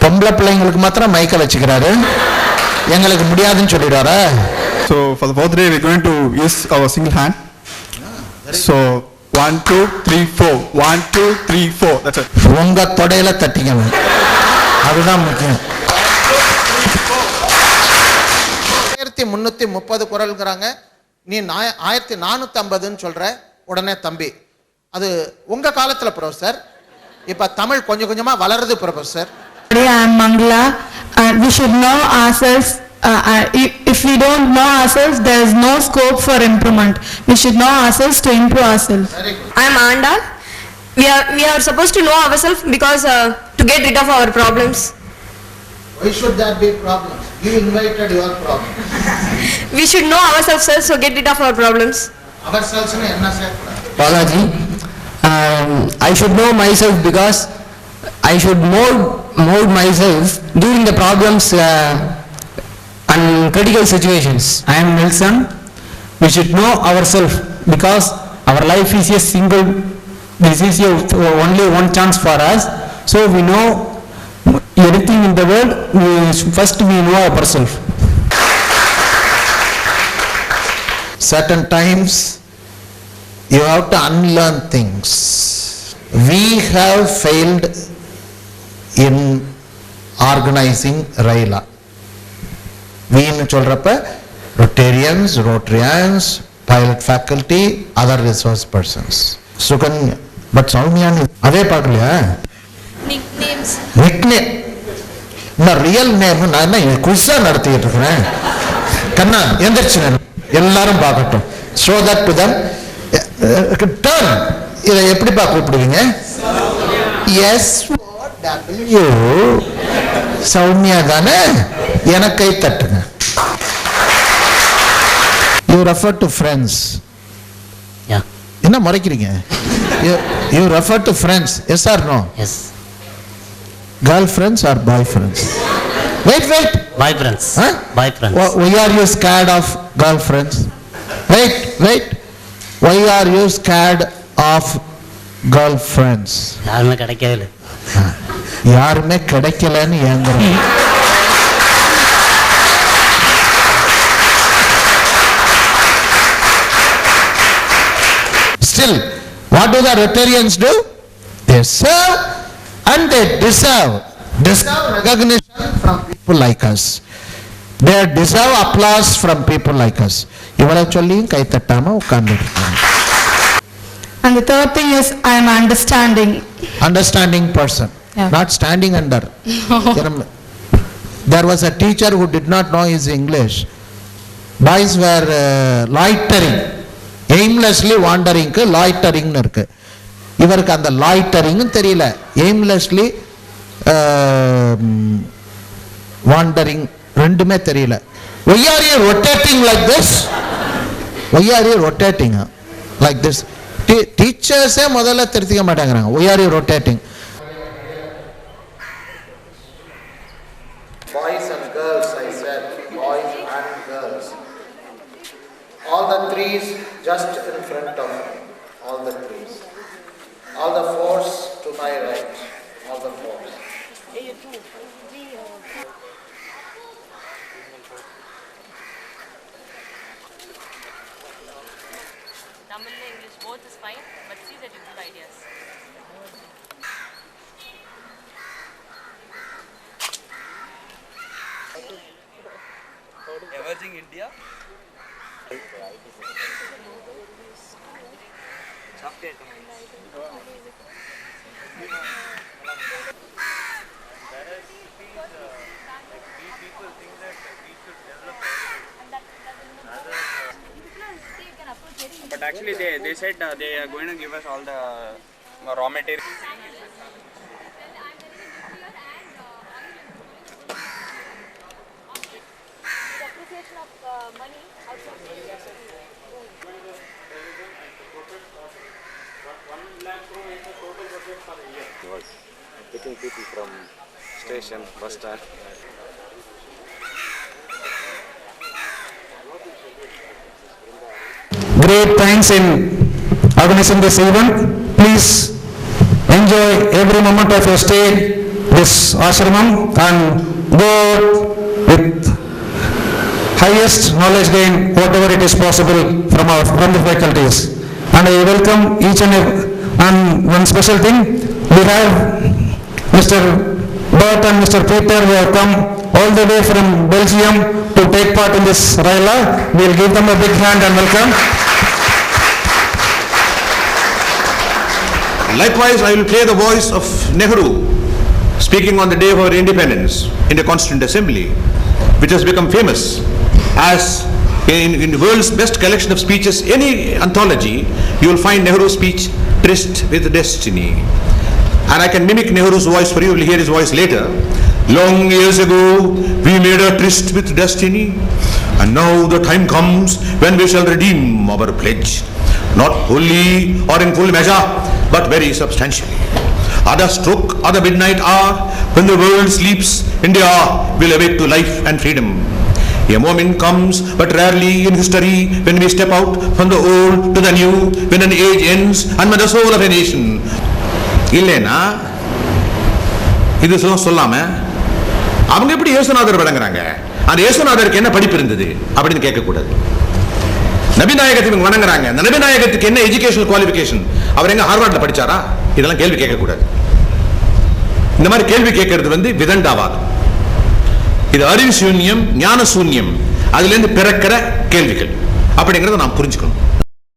பொம்பளை பிள்ளைங்களுக்கு மாத்திரம் மைக்க வச்சுக்கிறாரு, எங்களுக்கு முடியாதுன்னு சொல்லிடுவாரா? So for the fourth day we're going to use our single hand. So 1 2 3 4 1 2 3 4, that's it. உங்க தொடையில தட்டிங்க, அதுதான் முக்கியம். 1330 குறள்ங்கிறாங்க, நீ 1450ன்னு சொல்ற. உடனே தம்பி, அது உங்க காலத்துல ப்ரொஃபசர், இப்ப தமிழ் கொஞ்சம் கொஞ்சமா வளருது professor. I am Mangala, and we should know ourselves. If we don't know ourselves, there is no scope for improvement. We should know ourselves to improve ourselves. I am Anda. We are supposed to know ourselves because to get rid of our problems. Why should there be problems? You invited your problems. We should know ourselves first to get rid of our problems. Ourselves னு என்ன sir? Balaji, I should know myself because I should mold myself during the problems and critical situations. I am Nelson. We should know ourselves because our life is a single, this is only one chance for us. So we know everything in the world, first we know ourselves. Certain times you have to unlearn things. We have failed in organizing Raila. We ன்னு சொல்றப்ப Rotarians, Rotarians, pilot faculty, other resource persons. Sukanya, but Soumyani அதே பார்க்கலையா? Nicknames. Nickname. நான் real name நான் என்ன குயிஸா நடத்திட்டு இருக்கிறேன். கண்ணா எந்திரிச்சு எல்லாரும் பார்க்கட்டும். Show that to them. Turn. இதை எப்படிப்பா கூப்பிடுவீங்க? SOW. சௌமியா தானே? எனக்கு கை தட்டுங்க. You refer to friends. Yeah. என்ன மறைக்கிறீங்க? You refer to friends. Yes or no? Yes. Girlfriends or boyfriends? Wait. Boyfriends. Huh? Boyfriends. Why are you scared of girlfriends? Wait. Why are you scared of girlfriends? யாருமே கிடைக்கவே இல்லை. யாருமே கிடைக்கலன்னு ஏங்குறோம். Still, what do the Rotarians do? They serve and they deserve recognition from people like us. They deserve applause from people like us. இவளை சொல்லியும் கை தட்டாம உட்கார்ந்துருக்காங்க. And the third thing is I am Understanding person, Yeah. not standing under. There was a teacher who did not know his English. Boys were loitering, aimlessly wandering. Loitering இருக்கு. இவருக்கு அந்த loitering தெரியல, aimlessly wandering ரெண்டுமே தெரியல. Why are you rotating like this? Why are you rotating like this? Teachers முதல்ல திருத்திக்க மாட்டாங்கறாங்க. Why are you rotating? Boys and girls, I said, boys and girls. All the threes just in front of me. All the threes. All the fours to my right. All the fours. Tamil and English both is fine, but see that you give ideas. Emerging India. Software but actually they said they are going to give us all the raw material. Appreciation of money outside. 1 lakh crore is the total budget for the year. He was picking people from station, bus stand. Great thanks in organizing this event. Please enjoy every moment of your stay this ashramam and go with highest knowledge gain, whatever it is possible from the faculties. And I welcome each and one special thing, we have Mr. Bert and Mr. Peter, who have come all the way from Belgium to take part in this Raila. We will give them a big hand and welcome. Likewise, I will play the voice of Nehru, speaking on the day of our independence in the Constituent Assembly, which has become famous as in the world's best collection of speeches, any anthology, you will find Nehru's speech, Tryst with Destiny. And I can mimic Nehru's voice for you, you will hear his voice later. Long years ago, we made a tryst with destiny, and now the time comes when we shall redeem our pledge. Not wholly or in full measure, but very substantially. At the stroke of the midnight hour, when the world sleeps, India will awake to life and freedom. A moment comes, but rarely in history, when we step out from the old to the new, when an age ends, and when the soul of a nation. இல்லைன்னா இது சொல்லாம அவங்க எப்படி இயேசுநாதர் வணங்குறாங்க? அந்த இயேசுநாதருக்கு என்ன படிப்பு இருந்தது அப்படின்னு கேட்கக்கூடாது. நபிநாயகத்தை இவங்க வணங்குறாங்க, அந்த நபிநாயகத்துக்கு என்ன எஜுகேஷனல் குவாலிஃபிகேஷன், அவர் எங்க ஹார்வர்ட்ல படிச்சாரா? இதெல்லாம் கேள்வி கேட்கக்கூடாது. இந்த மாதிரி கேள்வி கேட்கறது விதண்டாவாதம். இது அறிவு சூன்யம், ஞான சூன்யம், அதுல இருந்து பிறக்கிற கேள்விகள் அப்படிங்கறத நாம் புரிஞ்சுக்கணும்.